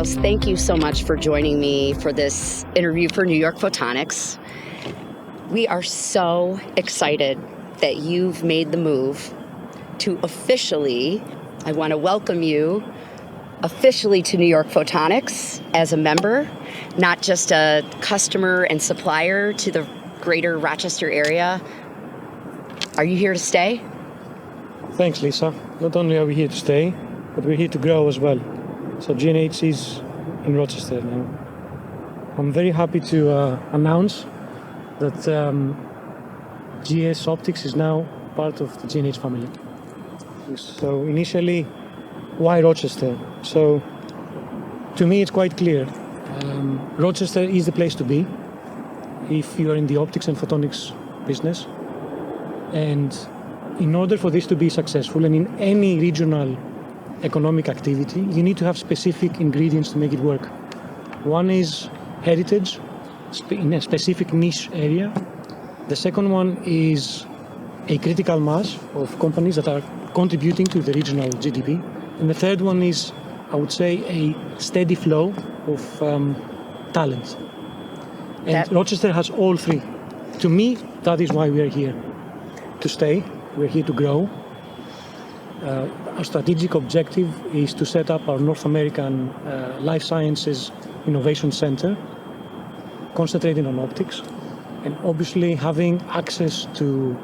Stratos, thank you so much for joining me for this interview for New York Photonics. We are so excited that you've made the move to officially, I want to welcome you officially to New York Photonics as a member, not just a customer and supplier to the greater Rochester area. Are you here to stay? Thanks, Lisa. Not only are we here to stay, but we're here to grow as well. So G&H is in Rochester now. I'm very happy to announce that GS Optics is now part of the G&H family. So initially, why Rochester? So to me it's quite clear. Rochester is the place to be if you are in the optics and photonics business. And in order for this to be successful, and in any regional economic activity, you need to have specific ingredients to make it work. One is heritage in a specific niche area. The second one is a critical mass of companies that are contributing to the regional GDP. And the third one is, I would say, a steady flow of talent. And Rochester has all three. To me, that is why we are here. To stay, we're here to grow. Our strategic objective is to set up our North American Life Sciences Innovation Center, concentrating on optics, and obviously having access to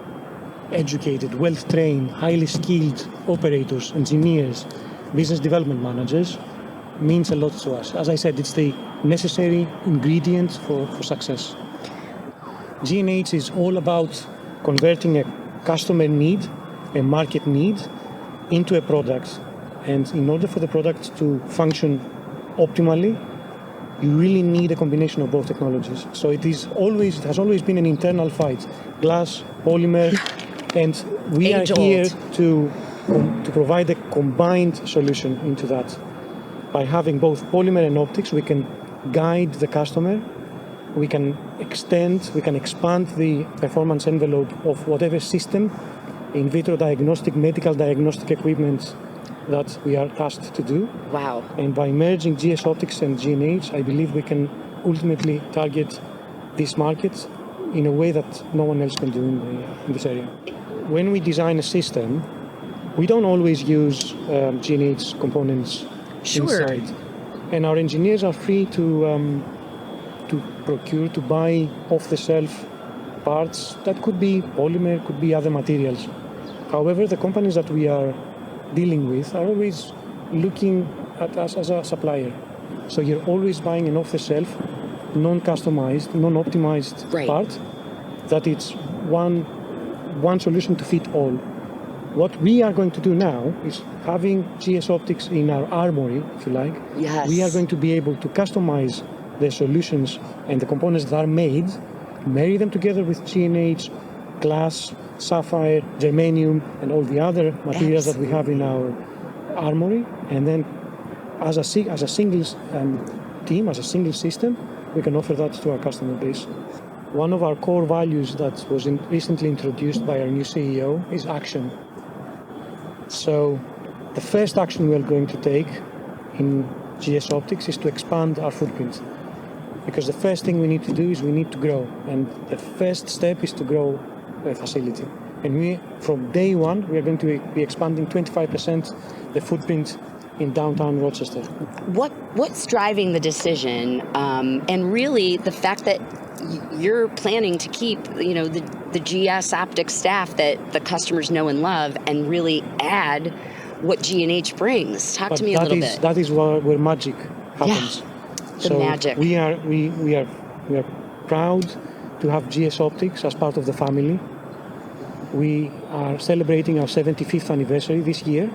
educated, well-trained, highly skilled operators, engineers, business development managers means a lot to us. As I said, it's the necessary ingredient for success. G&H is all about converting a customer need, a market need, into a product. And in order for the product to function optimally, you really need a combination of both technologies. So it has always been an internal fight. Glass, polymer, and we are here to provide a combined solution into that. By having both polymer and optics, we can guide the customer, we can expand the performance envelope of whatever system, in vitro diagnostic, medical diagnostic equipment that we are tasked to do. Wow. And by merging GS Optics and G&H, I believe we can ultimately target this market in a way that no one else can do in this area. When we design a system, we don't always use G&H components inside. And our engineers are free to procure, to buy off-the-shelf parts that could be polymer, could be other materials. However, the companies that we are dealing with are always looking at us as a supplier. So you're always buying an off-the-shelf, non-customized, non-optimized part that it's one solution to fit all. What we are going to do now is having GS Optics in our armory, if you like. Yes. We are going to be able to customize the solutions and the components that are made, marry them together with G&H, glass, sapphire, germanium, and all the other materials that we have in our armory. And then as a single team, as a single system, we can offer that to our customer base. One of our core values that was recently introduced by our new CEO is action. So the first action we are going to take in GS Optics is to expand our footprint. Because the first thing we need to do is we need to grow. And the first step is to grow a facility. And from day one, we are going to be expanding 25% the footprint in downtown Rochester. What's driving the decision? And really the fact that you're planning to keep, the GS Optics staff that the customers know and love, and really add what G&H brings. Talk to me a little bit. That is where magic happens. Yeah, the magic. We are proud to have GS Optics as part of the family. We are celebrating our 75th anniversary this year.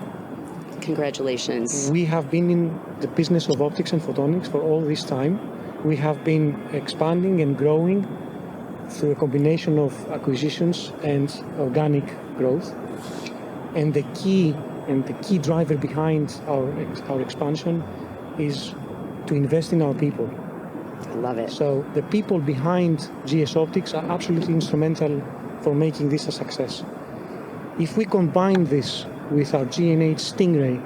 Congratulations. We have been in the business of optics and photonics for all this time. We have been expanding and growing through a combination of acquisitions and organic growth. And the key driver behind our expansion is to invest in our people. I love it. So the people behind GS Optics are absolutely instrumental for making this a success. If we combine this with our G&H Stingray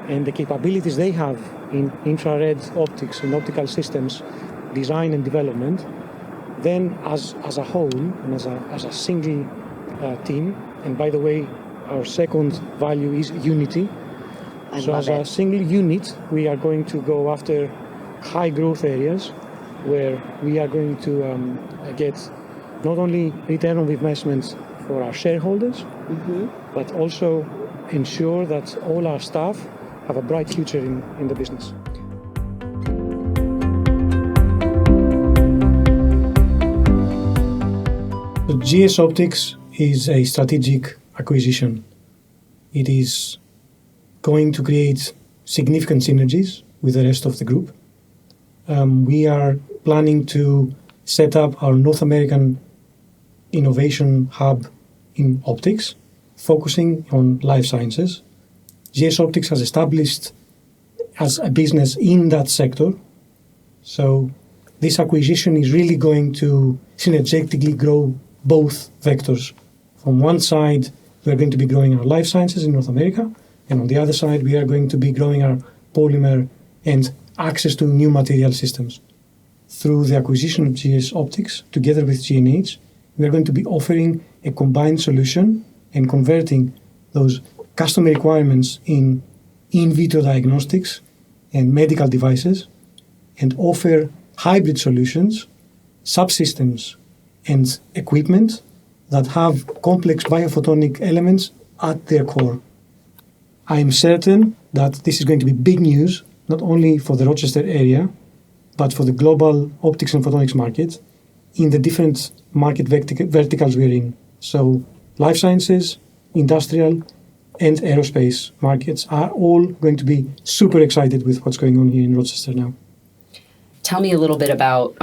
and the capabilities they have in infrared optics and optical systems design and development, then as a whole and as a single team, and by the way, our second value is unity. So as a single unit, we are going to go after high growth areas where we are going to get not only return on investments for our shareholders, but also ensure that all our staff have a bright future in the business. So G&H Optics is a strategic acquisition. It is going to create significant synergies with the rest of the group. We are planning to set up our North American innovation hub in optics, focusing on life sciences. G&H Optics has established as a business in that sector. So this acquisition is really going to synergetically grow both vectors. From one side, we are going to be growing our life sciences in North America, and on the other side, we are going to be growing our polymer and access to new material systems. Through the acquisition of G&H Optics, together with G&H, we are going to be offering a combined solution and converting those customer requirements in vitro diagnostics and medical devices, and offer hybrid solutions, subsystems, and equipment that have complex biophotonic elements at their core. I am certain that this is going to be big news, not only for the Rochester area, but for the global optics and photonics market in the different market verticals we're in. So life sciences, industrial, and aerospace markets are all going to be super excited with what's going on here in Rochester now. Tell me a little bit about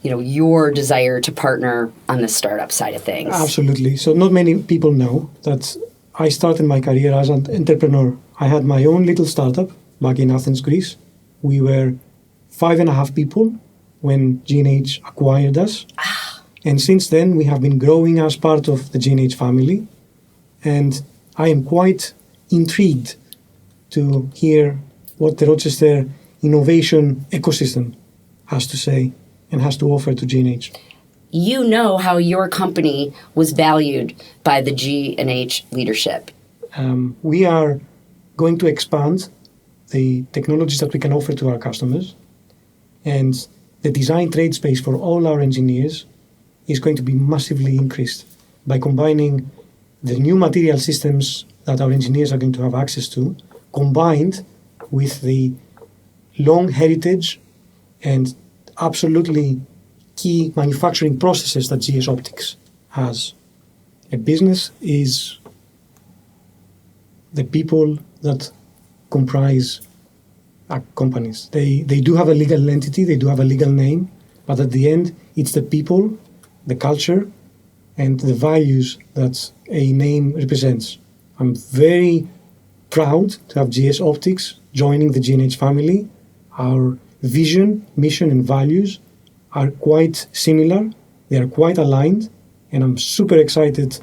your desire to partner on the startup side of things. Absolutely. So not many people know that I started my career as an entrepreneur. I had my own little startup back in Athens, Greece. We were 5.5 people when G&H acquired us. And since then, we have been growing as part of the G&H family. And I am quite intrigued to hear what the Rochester innovation ecosystem has to say and has to offer to G&H. You know how your company was valued by the G&H leadership. We are going to expand the technologies that we can offer to our customers, and the design trade space for all our engineers is going to be massively increased by combining the new material systems that our engineers are going to have access to, combined with the long heritage and absolutely key manufacturing processes that G&H Optics has. A business is the people that comprise our companies. They do have a legal entity, they do have a legal name, but at the end, it's the people, the culture, and the values that a name represents. I'm very proud to have G&H Optics joining the G&H family. Our vision, mission, and values are quite similar. They are quite aligned, and I'm super excited